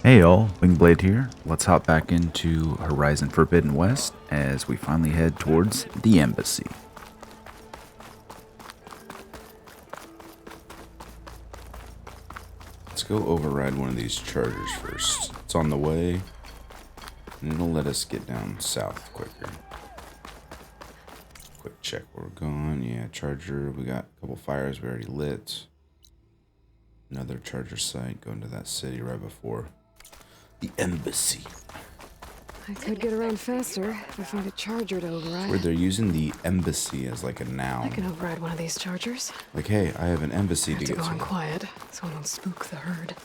Hey all, Wingblade here. Let's hop back into Horizon Forbidden West as we finally head towards the embassy. Let's go override one of these chargers first. It's on the way, and it'll let us get down south quicker. Quick check where we're going. Yeah, charger. We got a couple fires we already lit. Another charger site going to that city right before the embassy. I could get around faster if I find a charger to override. Where they're using the embassy as like a I noun. can override one of these chargers. Like, hey, I have an embassy I have to to get go on to. quiet so I don't spook the herd.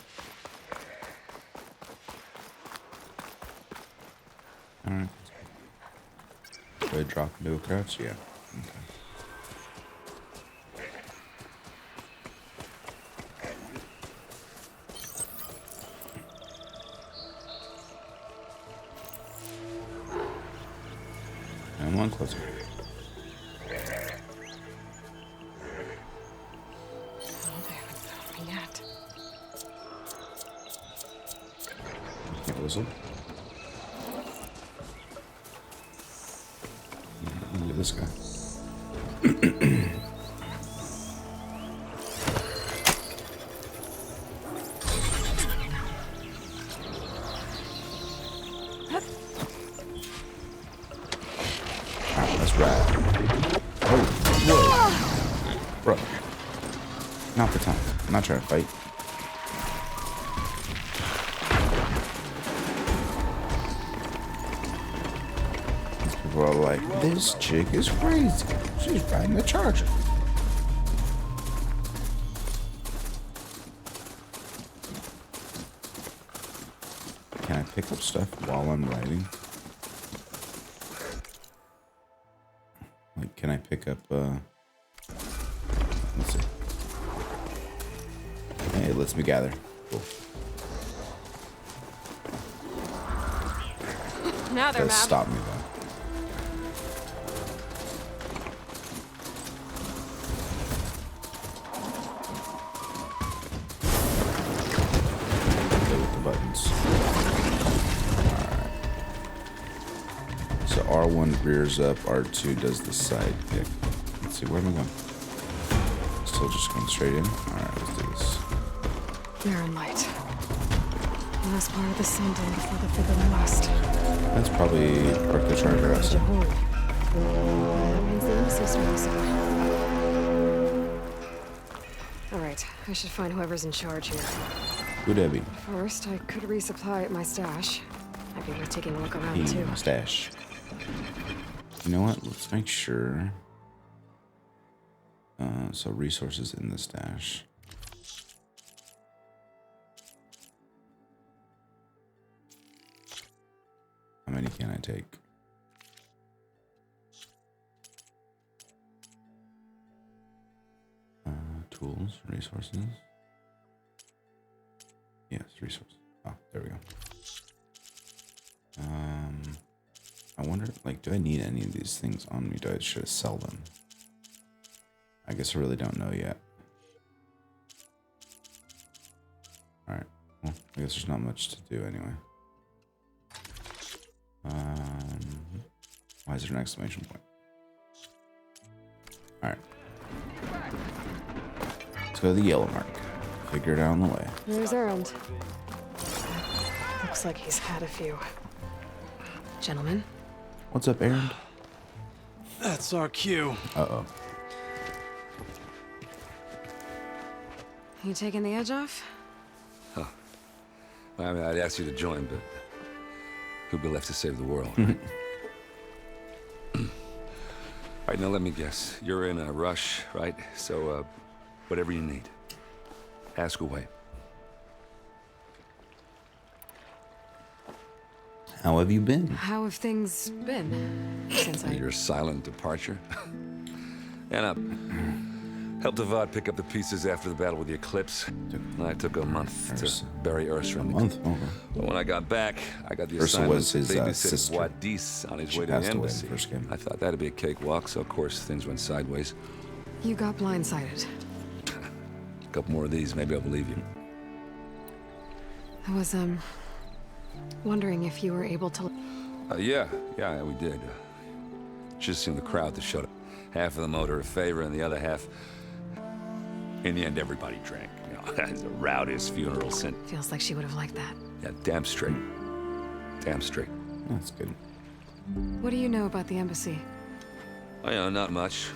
Alright. Do I drop into a crouch? Yeah. Okay. And one closer. Oh, they haven't found me yet. Can't whistle. Look at this guy. Alright, that's right. Oh, whoa. Bro. Not the time. I'm not trying to fight. People are like, this chick is crazy. She's riding a charger. Can I pick up stuff while I'm riding? Like, can I pick up, let's see. Hey, it lets me gather. Cool. Now they're Does mad. stop me though. Play with the buttons. Alright. So R1 rears up, R2 does the side pick. Let's see, where am I going? Still just going straight in? Alright, let's do this. Barren light. Last part of the sending before the Forbidden West. That's probably park the charger outside. That means the embassy's doing so. Alright, I should find whoever's in charge here. Who'd that be? First, I could resupply at my stash. Might be worth taking a look around too. Stash. You know what? Let's make sure. So resources in the stash. How many can I take? Tools, resources. Yes, resources. Oh, there we go. I wonder, like, do I need any of these things on me? Do I should sell them? I guess I really don't know yet. Alright. Well, I guess there's not much to do anyway. Why is there an exclamation point? Alright. Let's go to the yellow mark. Figure it out on the way. There's Errand. Looks like he's had a few. Gentlemen? What's up, Aaron? That's our cue. Uh-oh. You taking the edge off? Well, I mean, I'd ask you to join, but who'd be left to save the world, right? All right, now let me guess. You're in a rush, right? So, whatever you need, ask away. How have you been? How have things been since I... Your silent departure. And helped Avad pick up the pieces after the battle with the Eclipse. I took a month to bury Ursula. A month? Okay. But when I got back, I got the Ursula assignment was his, to babysit sister. Wadis on his She way to the passed away in the embassy. first game. I thought that'd be a cakewalk, so of course things went sideways. You got blindsided. A couple more of these, maybe I'll believe you. I was, Wondering if you were able to... Yeah, we did. Just seemed the crowd that showed up. Half of them owed her a favor, and the other half... In the end, everybody drank. You know, the rowdiest funeral scene. Feels like she would have liked that. Yeah, damn straight. Damn straight. That's good. What do you know about the embassy? Oh, yeah, not much.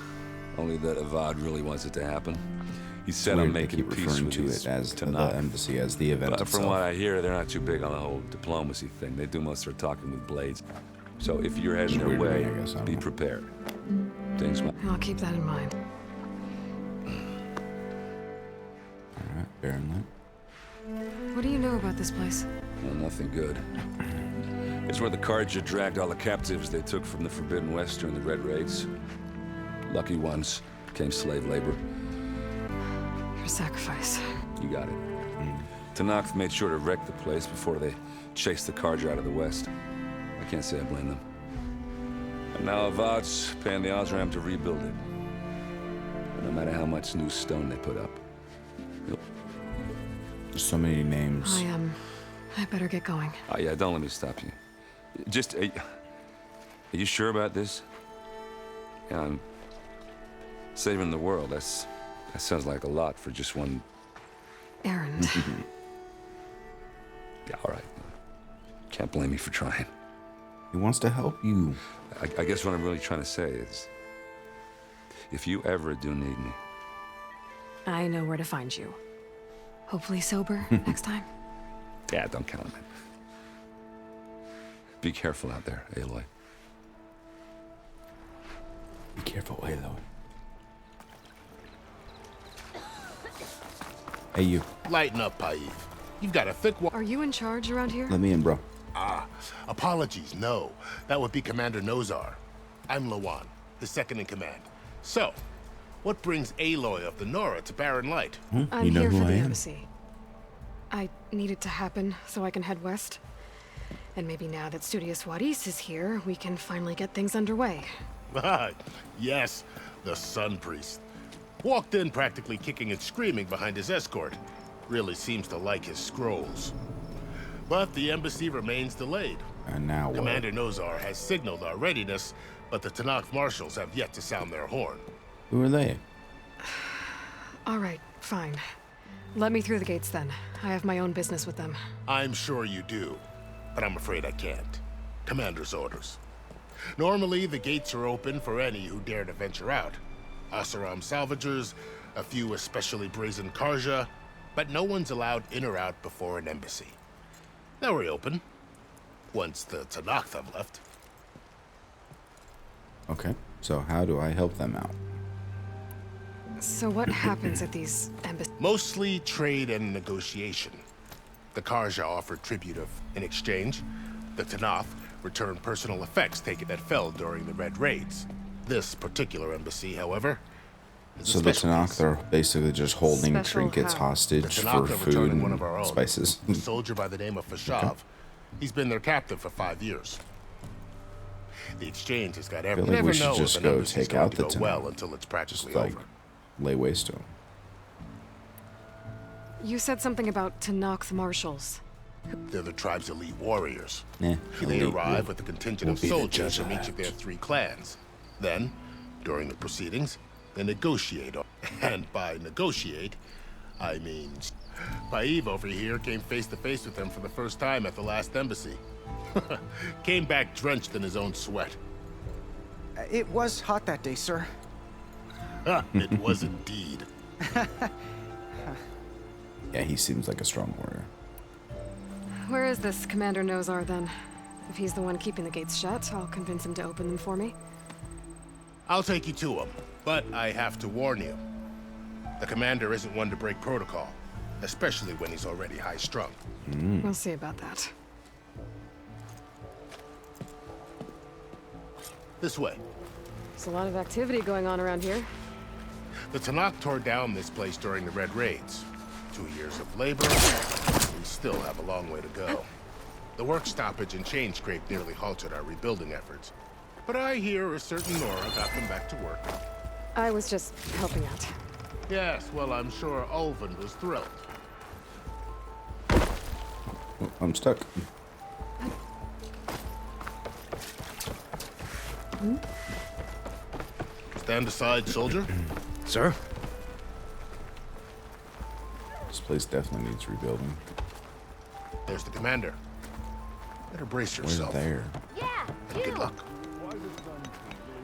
Only that Avad really wants it to happen. He said Weird I'm they making keep peace referring with to these it as the Tanakh. embassy, as the event But itself. from what I hear, they're not too big on the whole diplomacy thing. They do most of their talking with blades. So if you're heading their Weird to way, me, I guess. I don't be know. prepared. Things might... I'll keep that in mind. Alright, Baron Light. What do you know about this place? Well, nothing good. It's where the Carja dragged all the captives they took from the Forbidden West during the Red Raids. Lucky ones became slave labor. Your sacrifice. You got it. Tanakh made sure to wreck the place before they chased the Carja out of the West. I can't say I blame them. And now Avad's paying the Osram to rebuild it. No matter how much new stone they put up. There's so many names. I better get going. Oh, yeah, don't let me stop you. Just, are you sure about this? Yeah, I'm saving the world. That sounds like a lot for just one... Errand. Yeah, all right. Can't blame me for trying. He wants to help you. I guess what I'm really trying to say is, if you ever do need me... I know where to find you. Hopefully sober next time. Yeah, don't count on it. Be careful out there, Aloy. Be careful, Aloy. Hey, you. Lighten up, Paiv. You've got a thick wall. Are you in charge around here? Let me in, bro. Apologies, no. That would be Commander Nozar. I'm Lawan, his second in command. So, what brings Aloy of the Nora to Barren Light? I'm You know here who for I the am. embassy. I need it to happen so I can head west. And maybe now that Studious Wadis is here, we can finally get things underway. Yes, the Sun Priest. Walked in practically kicking and screaming behind his escort. Really seems to like his scrolls. But the embassy remains delayed. And now what? Commander Nozar has signaled our readiness, but the Tanakh marshals have yet to sound their horn. Who are they? All right, fine. Let me through the gates then. I have my own business with them. I'm sure you do, but I'm afraid I can't. Commander's orders. Normally, the gates are open for any who dare to venture out. Asaram salvagers, a few especially brazen Karja, but no one's allowed in or out before an embassy. They'll reopen, once the Tanakh have left. Okay, so how do I help them out? So what happens at these embassies? Mostly trade and negotiation. The Karja offered tribute in exchange. The Tanakh returned personal effects taken that fell during the Red Raids. This particular embassy, however, is So a the special Tanakh, case. they're basically just holding Special trinkets how? hostage The for Tanakh are food returning one of our and own. spices. A soldier by the name of Fashav. He's been their captive for 5 years. The exchange has got feel everything. like we Never should know just if go an embassy's take going out to the go Tanakh. well until it's Just practically like over. lay waste to them. You said something about Tanakh's marshals. They're the tribe's elite warriors. Eh, They elite arrive will- with a contingent will of be the soldiers judge from of each of that. their 3 clans. Then, during the proceedings, they negotiate. And by negotiate, I mean... Paiv over here came face to face with them for the first time at the last embassy. Came back drenched in his own sweat. It was hot that day, sir. It was indeed. Yeah, he seems like a strong warrior. Where is this Commander Nozar then? If he's the one keeping the gates shut, I'll convince him to open them for me. I'll take you to him, but I have to warn you. The commander isn't one to break protocol, especially when he's already high-strung. We'll see about that. This way. There's a lot of activity going on around here. The Tanakh tore down this place during the Red Raids. 2 years of labor, we still have a long way to go. The work stoppage and chain scrape nearly halted our rebuilding efforts. But I hear a certain Nora got them back to work. I was just helping out. Yes, well, I'm sure Ulvin was thrilled. Oh, I'm stuck. Stand aside, soldier. Sir? This place definitely needs rebuilding. There's the commander. Better brace Where's yourself. there? And good luck.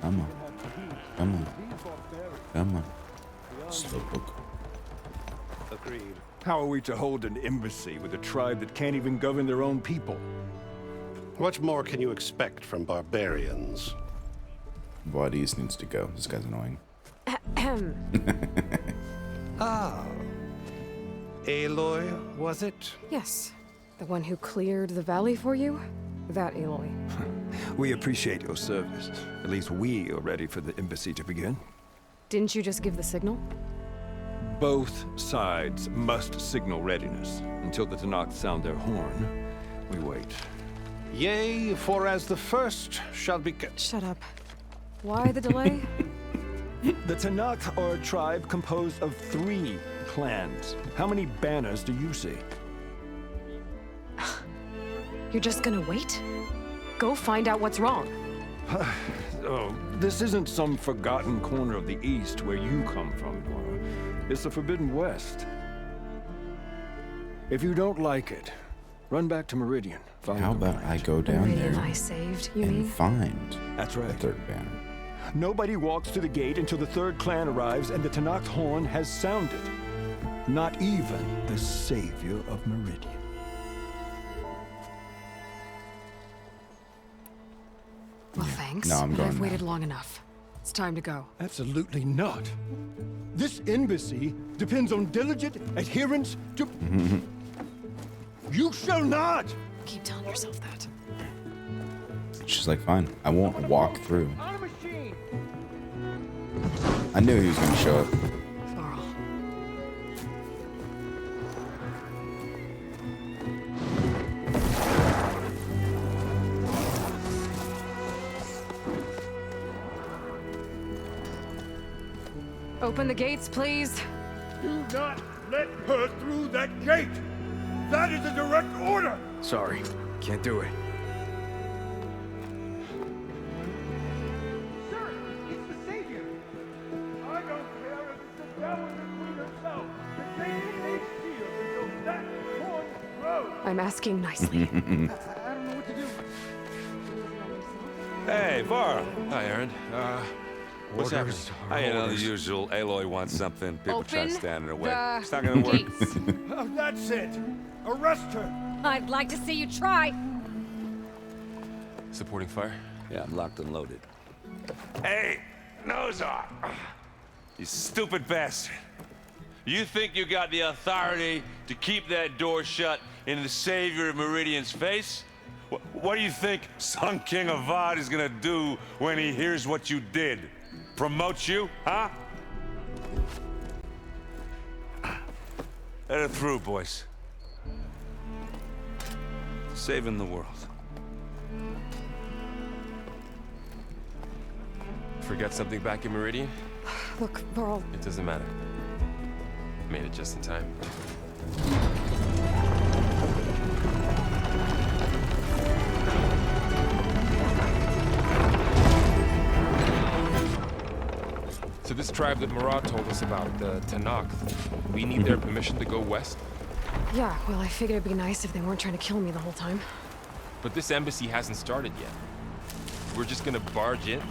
Come on. Come on. Come on. Slowpoke. Agreed. How are we to hold an embassy with a tribe that can't even govern their own people? What more can you expect from barbarians? Wadis needs to go. This guy's annoying. Ah. Aloy, was it? Yes. The one who cleared the valley for you? That Aloy. We appreciate your service. At least we are ready for the embassy to begin. Didn't you just give the signal? Both sides must signal readiness. Until the Tanakh sound their horn, we wait. Yea, for as the first shall be... Shut up. Why the delay? The Tanakh are a tribe composed of 3 clans. How many banners do you see? You're just gonna wait? Go find out what's wrong. Oh, this isn't some forgotten corner of the East where you come from, Nora. It's the Forbidden West. If you don't like it, run back to Meridian. Follow How the about I right. go down Meridian there I saved, you and mean? find That's the right. 3rd banner? Nobody walks to the gate until the 3rd clan arrives and the Tanakh's horn has sounded. Not even the savior of Meridian. Well, thanks. No, I'm but going I've now. waited long enough. It's time to go. Absolutely not. This embassy depends on diligent adherence to... You shall not! Keep telling yourself that. She's like, fine, I won't walk through. I knew he was going to show up. Varl. Open the gates, please. Do not let her through that gate! That is a direct order! Sorry, can't do it. Sir, it's the savior! I don't care if it's the devil the queen herself! The gate is sealed until that horn grows! I'm asking nicely. I don't know what to do. Hey, Varl. Hi, Aaron. What's happening? Orders are I know the orders. usual. Aloy wants something. People try to Open stand in her way. the It's not gonna work. gates. Oh, that's it! Arrest her! I'd like to see you try. Supporting fire? Yeah, I'm locked and loaded. Hey, Nozar! You stupid bastard. You think you got the authority to keep that door shut in the savior of Meridian's face? What do you think Sun King Avad is gonna do when he hears what you did? Promote you, huh? Let her through, boys. Saving the world. Forget something back in Meridian? Look, Varl, It doesn't matter. Made it just in time. So this tribe that Murad told us about, the Tanakh, we need their permission to go west? yeah, well, I figured it'd be nice if they weren't trying to kill me the whole time. But this embassy hasn't started yet. We're just gonna barge in?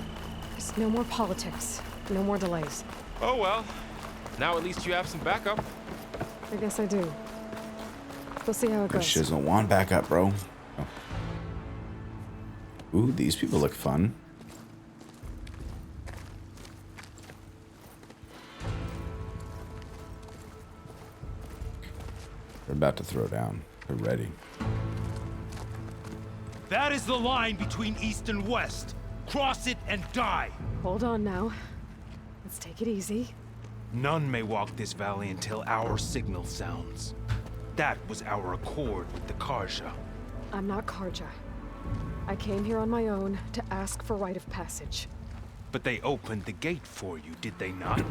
Just no more politics. No more delays. Oh well. Now at least you have some backup. I guess I do. We'll see how it But goes. she doesn't want backup, bro. Oh. Ooh, these people look fun. They're about to throw down. They're ready. That is the line between East and West. Cross it and die. Hold on now. Let's take it easy. None may walk this valley until our signal sounds. That was our accord with the Karja. I'm not Karja. I came here on my own to ask for rite of passage. But they opened the gate for you, did they not?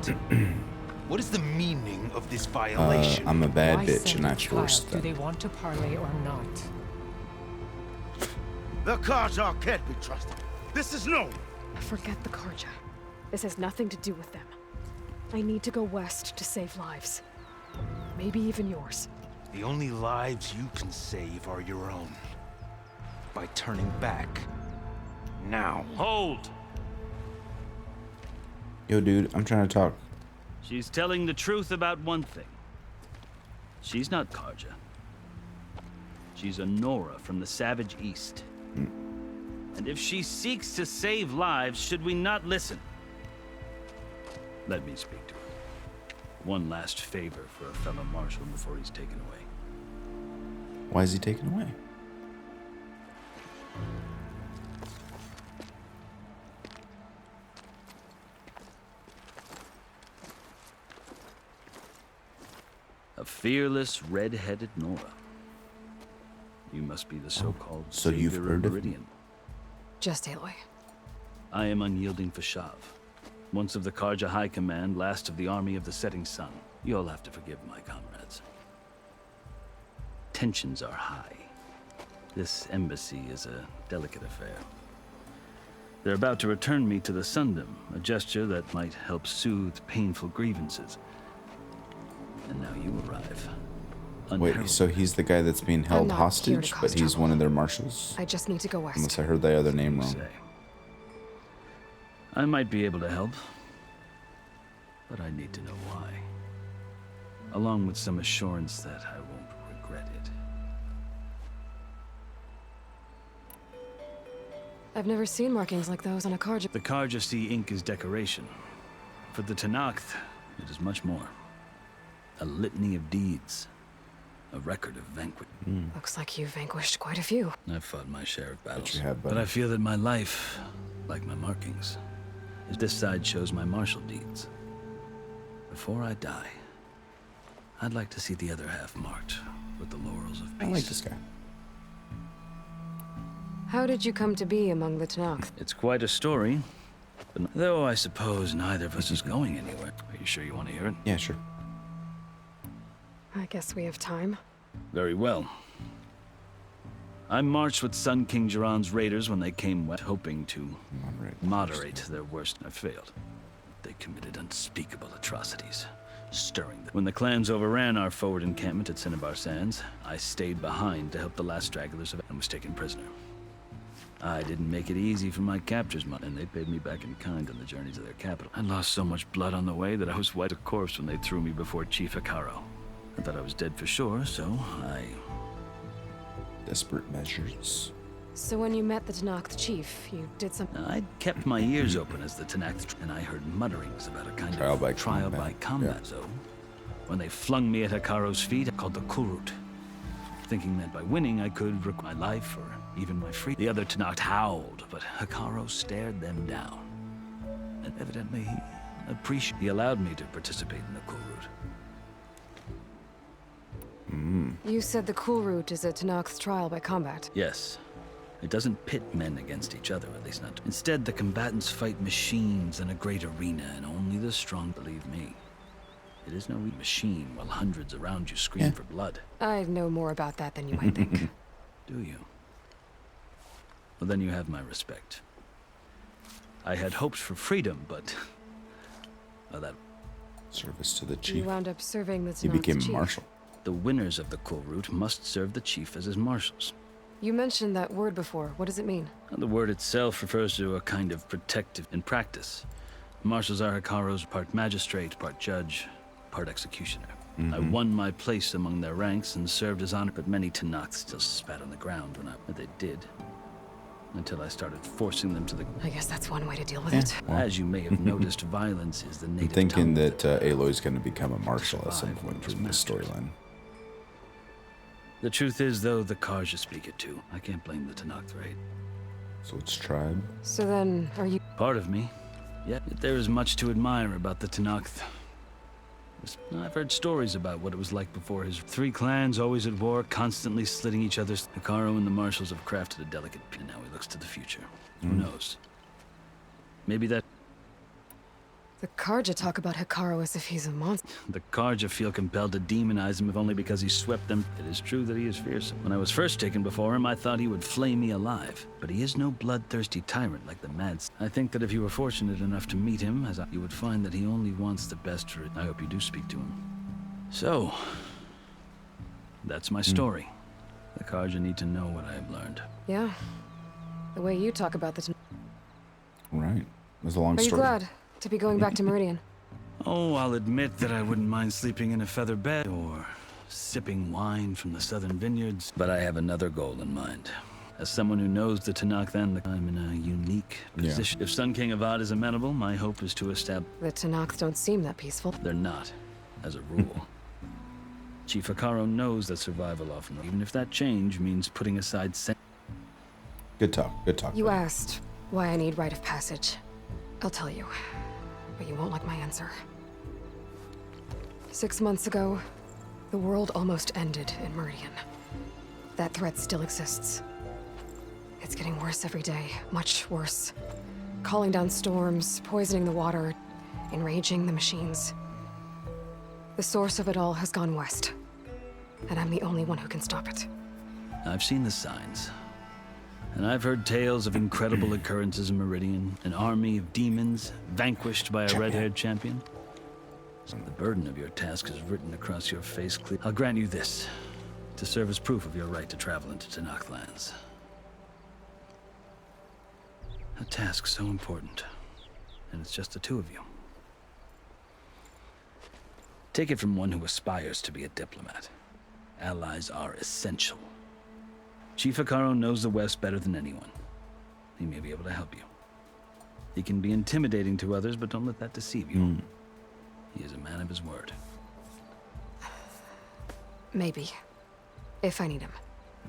What is the meaning of this violation? I'm a bad Why bitch send and I a child? forced Do them. they want to parley or not? The Karja can't be trusted. This is known. Forget the Karja. This has nothing to do with them. I need to go west to save lives. Maybe even yours. The only lives you can save are your own. By turning back. Now. Hold! Yo, dude, I'm trying to talk. She's telling the truth about one thing. She's not Karja. She's a Nora from the Savage East. And if she seeks to save lives, should we not listen? Let me speak to her. One last favor for a fellow marshal before he's taken away. Why is he taken away? A fearless, red-headed Nora. You must be the so-called So you've savior heard of Meridian. Just Aloy. I am unyielding Fashav, once of the Karja High Command, last of the army of the setting sun. You'll have to forgive my comrades. Tensions are high. This embassy is a delicate affair. They're about to return me to the Sundom, a gesture that might help soothe painful grievances. And now you arrive. Wait, so he's the guy that's being held not here to hostage, cause but he's trouble. one of their marshals? I just need to go west. Unless I heard the other name wrong. Say. I might be able to help, but I need to know why. Along with some assurance that I won't regret it. I've never seen markings like those on a Karja. The Karja see ink as decoration. For the Tenakth, it is much more. A litany of deeds. A record of vanquish. Looks like you've vanquished quite a few. I've fought my share of battles. you have, but buddy. I feel that my life, like my markings, is this side shows my martial deeds. Before I die, I'd like to see the other half marked with the laurels of peace. I like this guy. How did you come to be among the Tenakth? It's quite a story, but though I suppose neither of us is going anywhere. Are you sure you want to hear it? Yeah, sure. I guess we have time. Very well. I marched with Sun King Jiran's raiders when they came west, hoping to moderate their worst. I failed. They committed unspeakable atrocities, stirring them. When the clans overran our forward encampment at Cinnabar Sands, I stayed behind to help the last stragglers and was taken prisoner. I didn't make it easy for my captors, and they paid me back in kind on the journey to their capital. I lost so much blood on the way that I was white as a corpse when they threw me before Chief Hikaro. I thought I was dead for sure, so I... Desperate measures. So when you met the Tenakth chief, you did something. I'd kept my ears open as the Tenakth, and I heard mutterings about a kind of trial by combat. Yeah. So when they flung me at Hikaro's feet, I called the Kurut, thinking that by winning I could risk my life or even my freedom. The other Tenakth howled, but Hikaro stared them down. And evidently he appreciated. He allowed me to participate in the Kurut. You said the Cool Route is a Tenakth trial by combat. Yes. It doesn't pit men against each other, at least not. Instead, the combatants fight machines in a great arena, and only the strong believe me. It is no machine while hundreds around you scream for blood. I know more about that than you might think. Do you? Well, then you have my respect. I had hoped for freedom, but... well, that... Service to the You chief. wound up serving the Tenakth He became chief. marshal. The winners of the Cool Route must serve the chief as his marshals. You mentioned that word before. What does it mean? The word itself refers to a kind of protective in practice. Marshals are Hikaro's part magistrate, part judge, part executioner. I won my place among their ranks and served as honor, but many Tenakth still spat on the ground when they did. Until I started forcing them to the... I guess that's one way to deal with it. Well. As you may have noticed, violence is the I'm native thinking tongue. that Aloy's going to become a marshal at some Survive point with in this masters. storyline. The truth is, though, the Karja speak it too. I can't blame the Tenakth raid. So it's tribe. So then, are you... Part of me. Yet there is much to admire about the Tenakth. I've heard stories about what it was like before his three clans, always at war, constantly slitting each other's. Hikaro and the marshals have crafted a delicate pin. Now he looks to the future. Who knows? Maybe that... The Karja talk about Hikaru as if he's a monster. The Karja feel compelled to demonize him if only because he swept them. It is true that he is fearsome. When I was first taken before him, I thought he would flay me alive. But he is no bloodthirsty tyrant like the Mads. I think that if you were fortunate enough to meet him, you would find that he only wants the best for it. I hope you do speak to him. So, that's my story. The Karja need to know what I have learned. Yeah. The way you talk about this. Right. It was a long Are you story. glad to be going back to Meridian? Oh, I'll admit that I wouldn't mind sleeping in a feather bed or sipping wine from the southern vineyards. But I have another goal in mind. As someone who knows the Tanakh, I'm in a unique position. If Sun King Avad is amenable, my hope is to establish... The Tanakh don't seem that peaceful. They're not, as a rule. Chief Hikaru knows that survival often, even if that change means putting aside... Good talk, good talk. You asked why I need rite of passage. I'll tell you, but you won't like my answer. 6 months ago, the world almost ended in Meridian. That threat still exists. It's getting worse every day, much worse. Calling down storms, poisoning the water, enraging the machines. The source of it all has gone west, and I'm the only one who can stop it. I've seen the signs. And I've heard tales of incredible occurrences in Meridian, an army of demons vanquished by a red-haired champion. The burden of your task is written across your face clear. I'll grant you this, to serve as proof of your right to travel into Tanakh lands. A task so important, and it's just the two of you. Take it from one who aspires to be a diplomat. Allies are essential. Chief Hikaru knows the West better than anyone. He may be able to help you. He can be intimidating to others, but don't let that deceive you. He is a man of his word. Maybe. If I need him.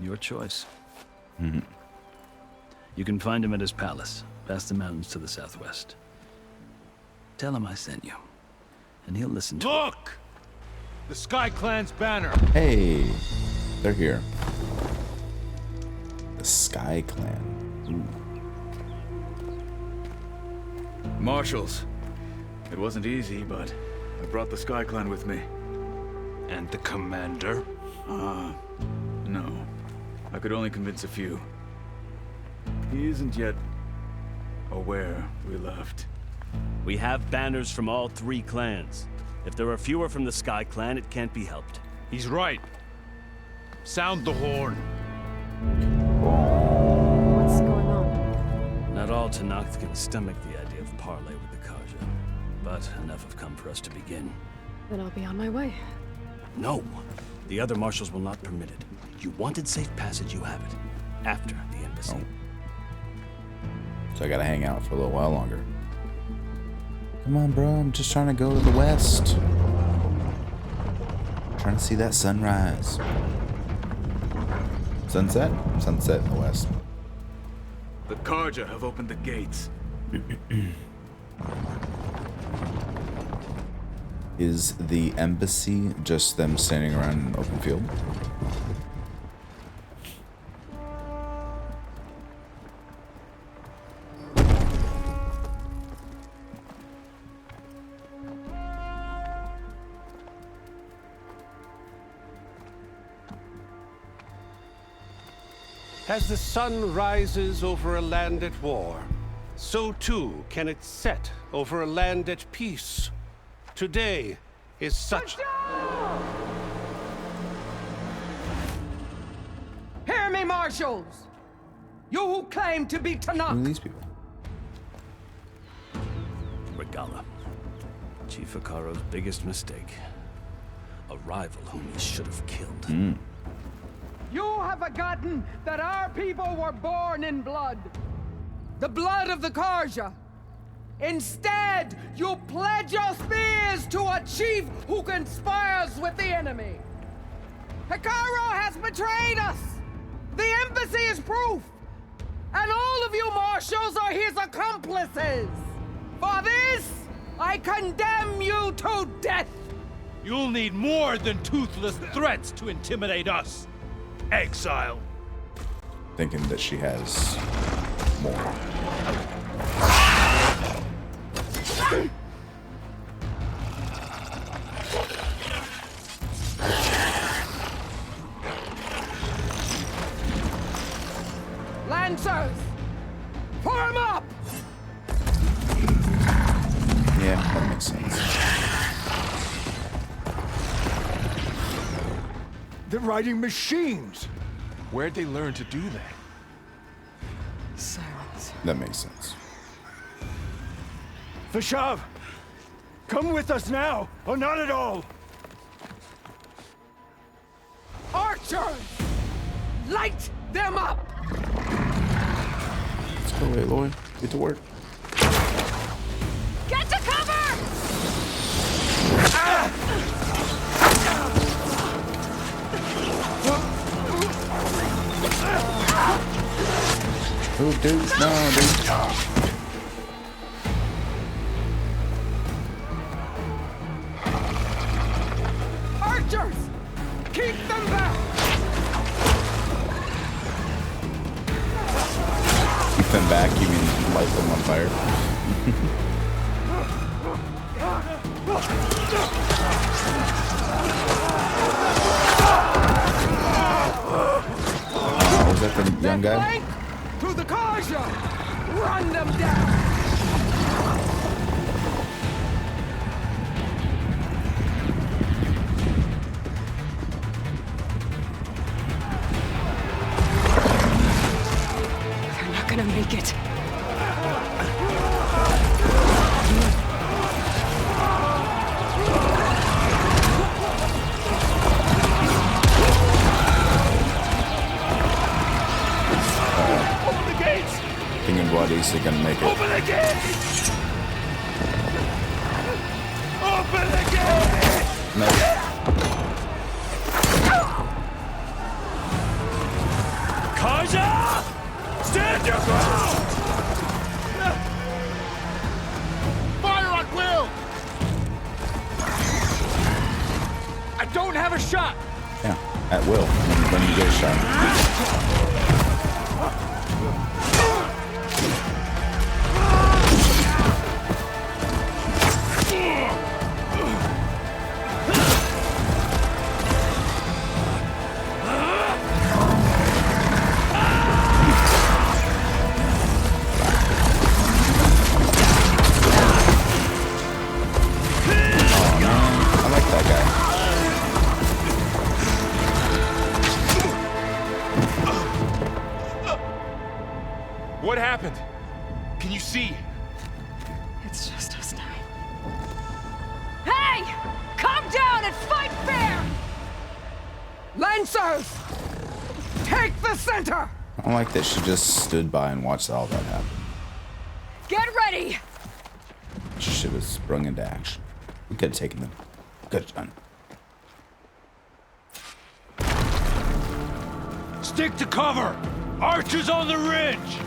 Your choice. You can find him at his palace, past the mountains to the southwest. Tell him I sent you, and he'll listen to you. Look! The Sky Clan's banner! Hey, they're here. The Sky Clan. Ooh. Marshals. It wasn't easy, but I brought the Sky Clan with me. And the commander? No. I could only convince a few. He isn't yet aware we left. We have banners from all 3 clans. If there are fewer from the Sky Clan, it can't be helped. He's right. Sound the horn. What's going on? Not all Tanakh can stomach the idea of parley with the Karja, but enough have come for us to begin. Then I'll be on my way. No. The other marshals will not permit it. You wanted safe passage, you have it. After the embassy. So I gotta hang out for a little while longer. Come on, bro. I'm just trying to go to the west. Trying to see that sunrise. Sunset? Sunset in the west. The Karja have opened the gates. Is the embassy just them standing around in an open field? As the sun rises over a land at war, so too can it set over a land at peace. Today is such... Hear me, marshals! You who claim to be Tanakh! Who are these people? Regala. Chief Hikaru's biggest mistake. A rival whom he should have killed. You have forgotten that our people were born in blood. The blood of the Karja. Instead, you pledge your spears to a chief who conspires with the enemy. Hikaru has betrayed us. The embassy is proof. And all of you marshals are his accomplices. For this, I condemn you to death. You'll need more than toothless threats to intimidate us. Exile. Thinking that she has more. Form up! Yeah, that makes sense. They're riding machines. Where'd they learn to do that? Silence. That makes sense. Vashav, come with us now, or not at all. Archers! Light them up! Let's go, Aloy. Get to work. Get to cover! Oh, dude. No, dude. Archers! Keep them back! Keep them back, you mean light them on fire? Was that the young guy? Flank to the Karja! Run them down! They're not gonna make it. Open the gates! Thinking Guadis are gonna make it. Open the gates! Open the gates! No. Karja! Stand your ground! Fire at will! I don't have a shot! Yeah, at will, when you get a shot. I like that guy. What happened? Can you see? It's just us now. Hey! Calm down and fight fair! Lancers! Take the center! I don't like that she just stood by and watched all that happen. Get ready! She should have sprung into action. We could have taken them. Could have done. Stick to cover! Archers on the ridge!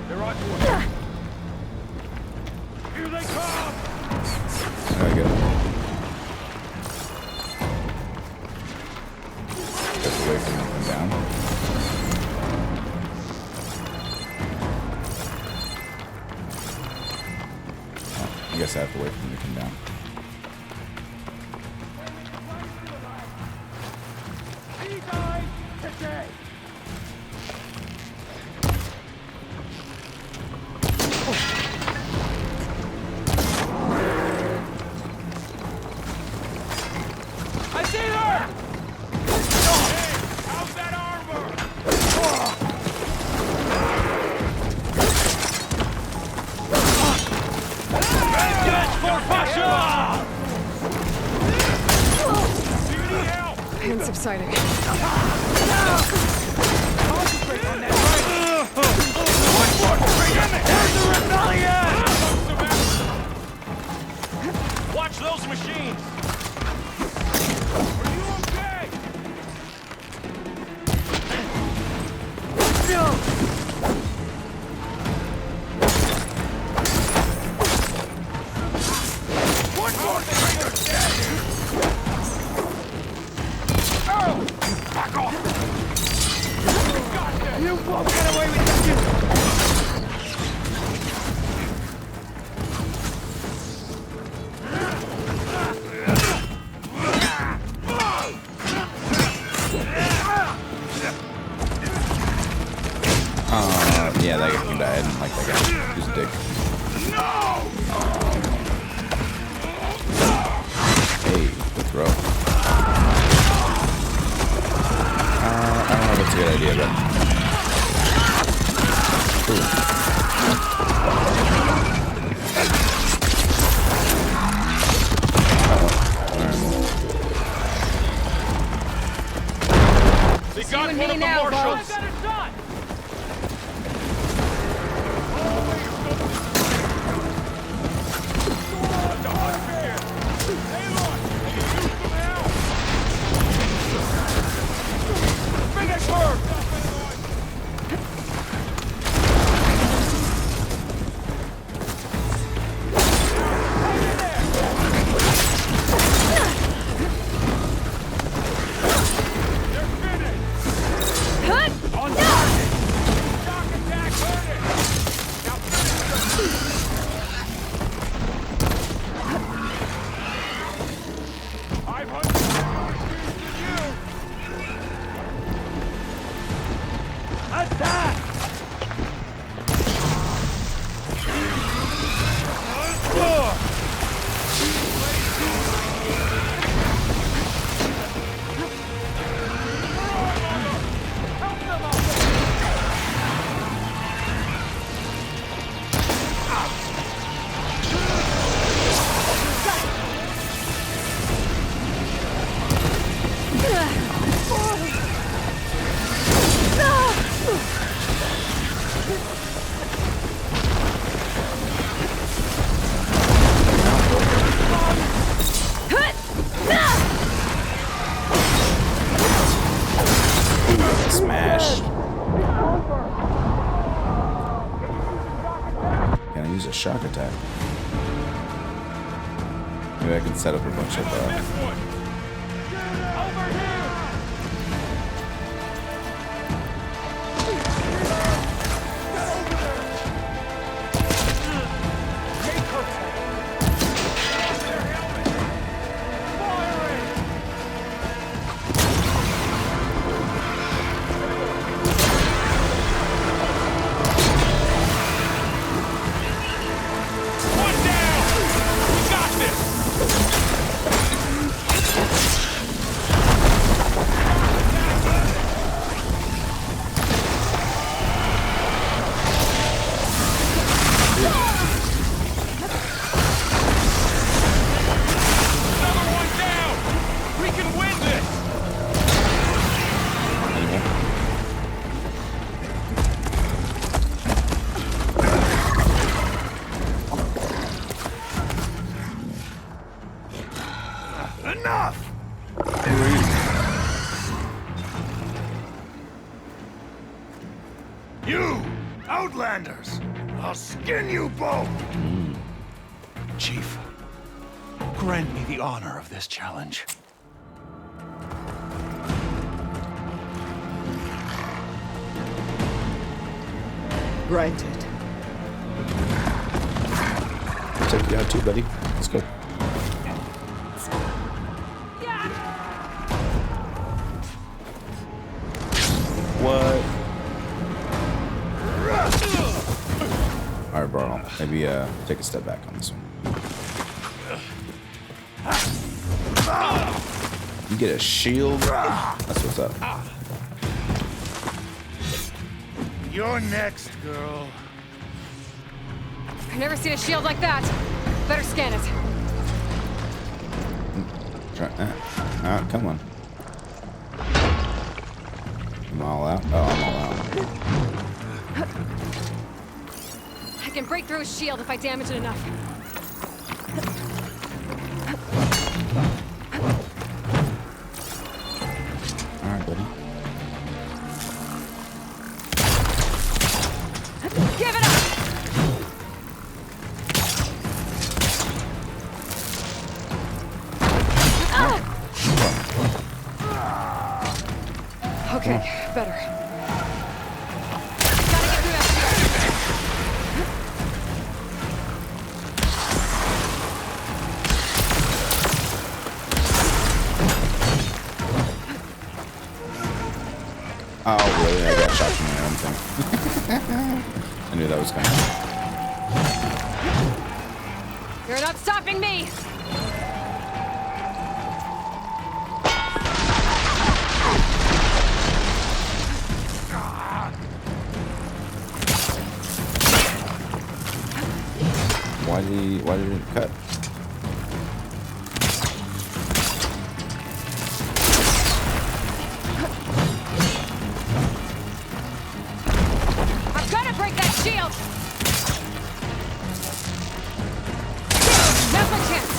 They're on to us. Here they come! There we go. Just wait for them to come down. Oh, I guess I have to wait for them to come down. He died today! I see her! Hey, how's that armor? Vengeance for Pasha! Do you need help? Pain subsiding. Concentrate on that right! One more! There's the rebellion! Watch those machines! Are you okay? One more traitor dead! Oh! Back off! You won't get away with that! Yeah, that guy can die. I didn't like that guy. He's a dick. Hey, good throw. I don't know if it's a good idea, but... Ooh. They got one of the marshals! Finish her! Smash. Can I use a shock attack? Maybe I can set up a bunch of You, Outlanders! I'll skin you both! Chief, grant me the honor of this challenge. Granted. I'll take you out too, buddy. Let's go. What? Alright, bro. Maybe take a step back on this one. You get a shield? That's what's up. You're next, girl. I've never seen a shield like that. Better scan it. Try, come on. I'm all out. Oh, I'm all out. I can break through his shield if I damage it enough. All right, buddy. Give it up! Okay, better. Gotta get through that shield. Oh, really? I got shot from my own thing. I knew that was coming. You're not stopping me! Why did it cut? I'm gonna break that shield! Now's my chance!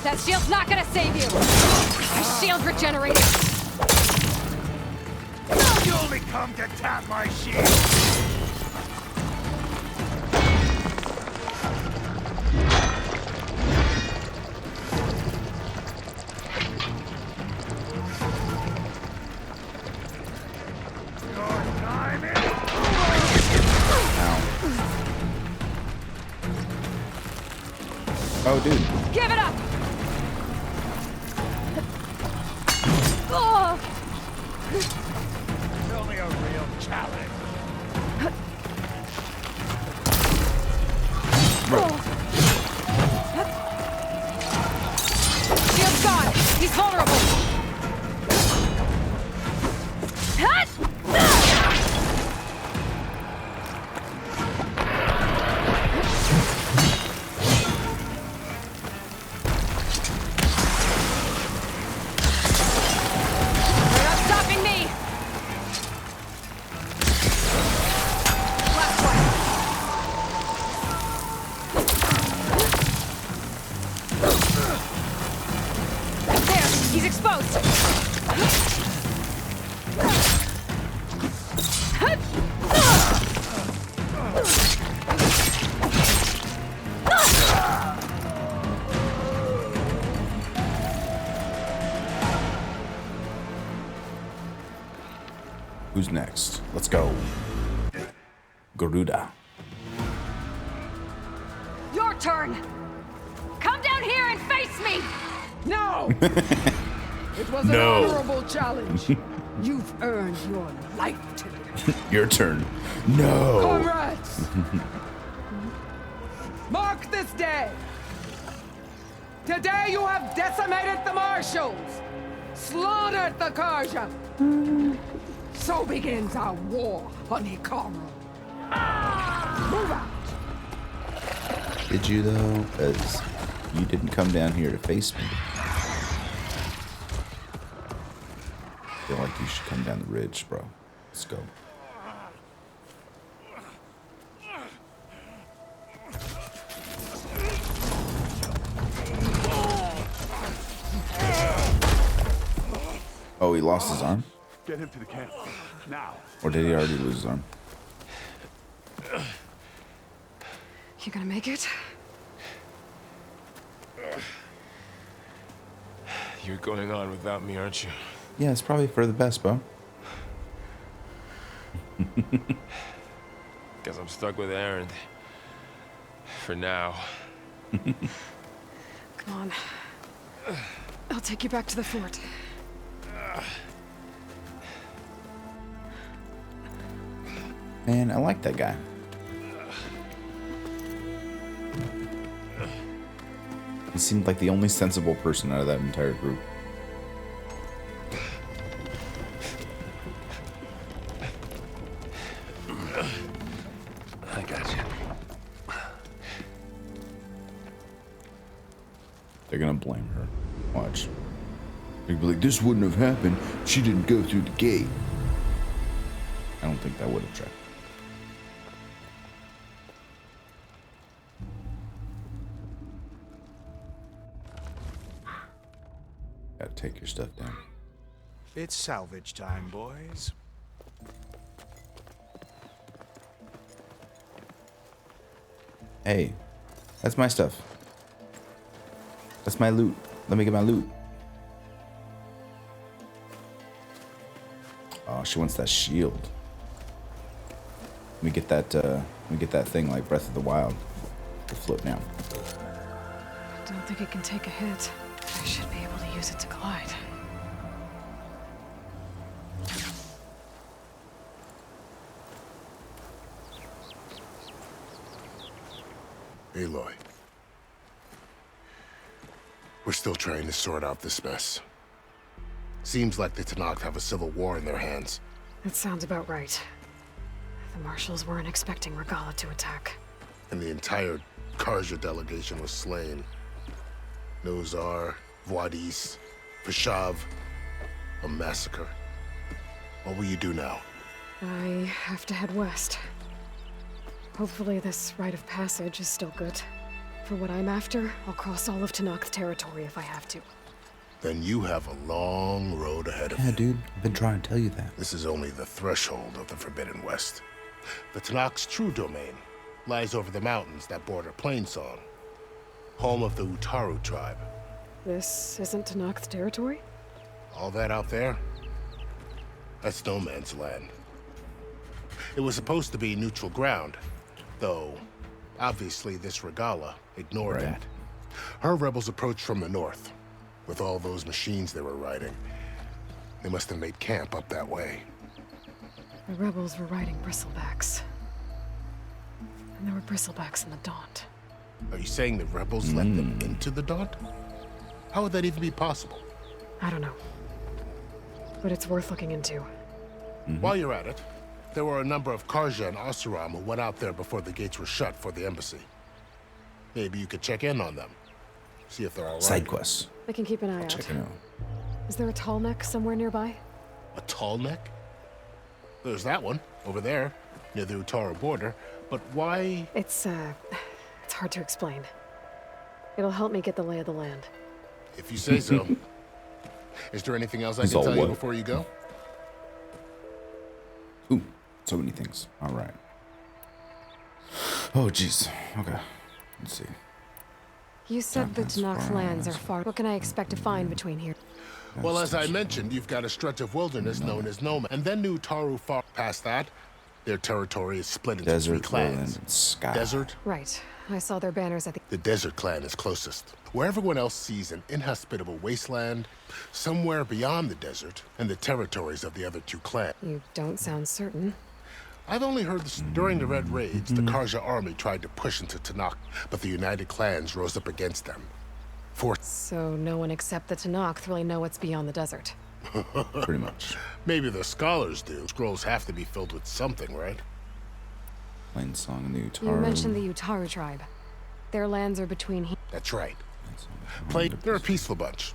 That shield's not gonna save you! Your shield regenerated! You only come to tap my shield! Oh, dude. Give it up! Oh! It's only a real challenge. Shield's gone! He's vulnerable! Hut! You're not stopping me! Last one! There! He's exposed! Who's next? Let's go. Garuda. Your turn! Come down here and face me! No! It was an No. honorable challenge. You've earned your life today. Your turn. No. Comrades! Mark this day! Today you have decimated the marshals, slaughtered the Karja. So begins our war on Hikaru. Move out! Did you though? Because you didn't come down here to face me. I feel like you should come down the ridge, bro. Let's go. Oh, he lost his arm? Get him to the camp. Now. Or did he already lose his arm? You gonna make it? You're going on without me, aren't you? Yeah, it's probably for the best, bro. Guess I'm stuck with Aaron. For now. Come on. I'll take you back to the fort. Man, I like that guy. He seemed like the only sensible person out of that entire group. I got you. They're gonna blame her. Watch. They'll be like, this wouldn't have happened. She didn't go through the gate. I don't think that would have tracked. Gotta take your stuff down. It's salvage time, boys. Hey, that's my stuff. That's my loot. Let me get my loot. Oh, she wants that shield. We get that thing like Breath of the Wild to float down. I don't think it can take a hit. I should be able to use it to glide. Aloy. We're still trying to sort out this mess. Seems like the Tenakth have a civil war in their hands. That sounds about right. The Marshals weren't expecting Regalla to attack. And the entire Karja delegation was slain. Nozar, Voidis, Fashav. A massacre. What will you do now? I have to head west. Hopefully this rite of passage is still good. For what I'm after, I'll cross all of Tenakth territory if I have to. Then you have a long road ahead of you. Yeah, dude. I've been trying to tell you that. This is only the threshold of the Forbidden West. The Tenakth's true domain lies over the mountains that border Plainsong, home of the Utaru tribe. This isn't Tenakth territory? All that out there? That's no man's land. It was supposed to be neutral ground, though obviously this Regalla ignored that. Her rebels approached from the north. With all those machines they were riding, they must have made camp up that way. The rebels were riding bristlebacks. And there were bristlebacks in the Daunt. Are you saying the rebels let them into the Daunt? How would that even be possible? I don't know. But it's worth looking into. While you're at it, there were a number of Karja and Oseram who went out there before the gates were shut for the embassy. Maybe you could check in on them. See if they're all right. Side quests. I can keep an eye out. Check it out. Is there a tall neck somewhere nearby? A tall neck? There's that one, over there, near the Utaru border. But why? It's hard to explain. It'll help me get the lay of the land. If you say so. Is there anything else I can tell you before you go? Ooh, so many things. All right. Oh, jeez. Okay. Let's see. You said the Tenakth lands are far. What can I expect to find between here? Well, as I mentioned, you've got a stretch of wilderness known as Noma. And then New Utaru far past that, their territory is split into three clans. Desert. Right. I saw their banners at the... The Desert clan is closest. Where everyone else sees an inhospitable wasteland, somewhere beyond the desert, and the territories of the other two clans. You don't sound certain. I've only heard this during the Red Raids, the Karja army tried to push into Tenakth, but the united clans rose up against them. So no one except the Tenakth really know what's beyond the desert. Pretty much. Maybe the scholars do. Scrolls have to be filled with something, right? Plainsong and the Utaru. You mentioned the Utaru tribe. Their lands are between here. That's right. They're a peaceful bunch.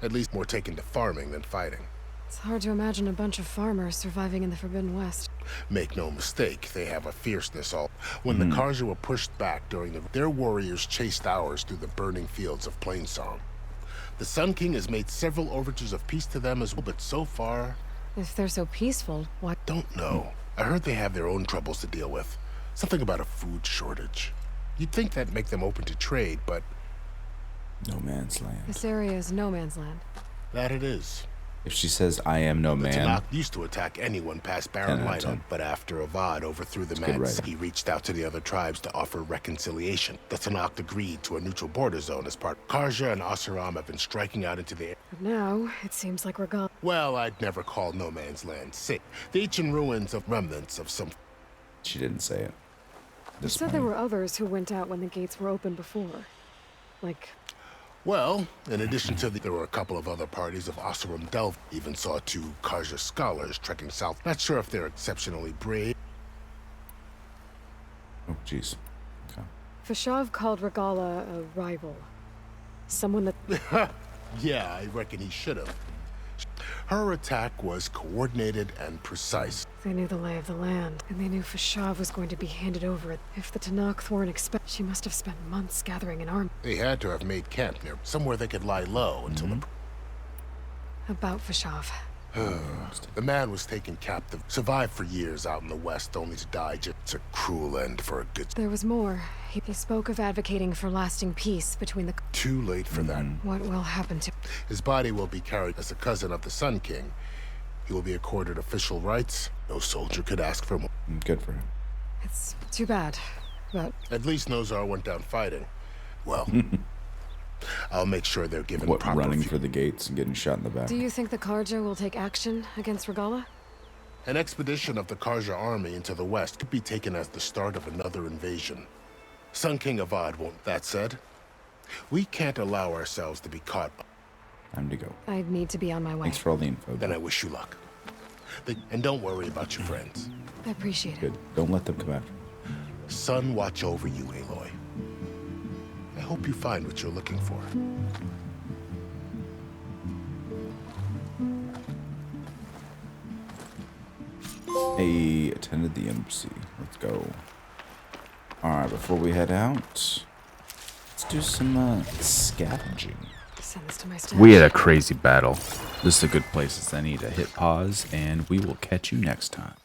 At least more taken to farming than fighting. It's hard to imagine a bunch of farmers surviving in the Forbidden West. Make no mistake, they have a fierceness all. When the Karja were pushed back their warriors chased ours through the burning fields of Plainsong. The Sun King has made several overtures of peace to them as well, but so far... If they're so peaceful, why... Don't know. I heard they have their own troubles to deal with. Something about a food shortage. You'd think that'd make them open to trade, but... No man's land. This area is no man's land. That it is. If she says, I am no man... The Tenakth used to attack anyone past Baron Lighton, but after Avad overthrew the man, he reached out to the other tribes to offer reconciliation. The Tenakth agreed to a neutral border zone as part. Karja and Oseram have been striking out into the air. But now, it seems like we're gone. Well, I'd never call no man's land safe. The ancient ruins of remnants of some... She didn't say it. You said there were others who went out when the gates were open before. Like... Well, in addition to there were a couple of other parties of Oseram Delve. Even saw 2 Karja scholars trekking south. Not sure if they're exceptionally brave. Oh, jeez. Okay. Fashav called Regalla a rival. Someone that... Yeah, I reckon he should have. Her attack was coordinated and precise. They knew the lay of the land, and they knew Fashav was going to be handed over. If the Tenakth weren't she must have spent months gathering an army. They had to have made camp near somewhere they could lie low until About Fashav. The man was taken captive, survived for years out in the west, only to die. Just a cruel end for a good... There was more. He spoke of advocating for lasting peace between the... Too late for that. What will happen to... His body will be carried as a cousin of the Sun King. He will be accorded official rights. No soldier could ask for more. Good for him. It's too bad, but... At least Nozar went down fighting. Well, I'll make sure they're given proper... running for the gates and getting shot in the back. Do you think the Karja will take action against Regala? An expedition of the Karja army into the west could be taken as the start of another invasion. Sun King Avad won't. That said, we can't allow ourselves to be caught. Time to go. I need to be on my way. Thanks for all the info. Then I wish you luck. And don't worry about your friends. I appreciate it. Good. Don't let them come after. Sun watch over you, Aloy. I hope you find what you're looking for. Hey, attended the embassy. Let's go. Alright, before we head out, let's do some scavenging. Send this to my stash. We had a crazy battle. This is a good place as any to hit pause, and we will catch you next time.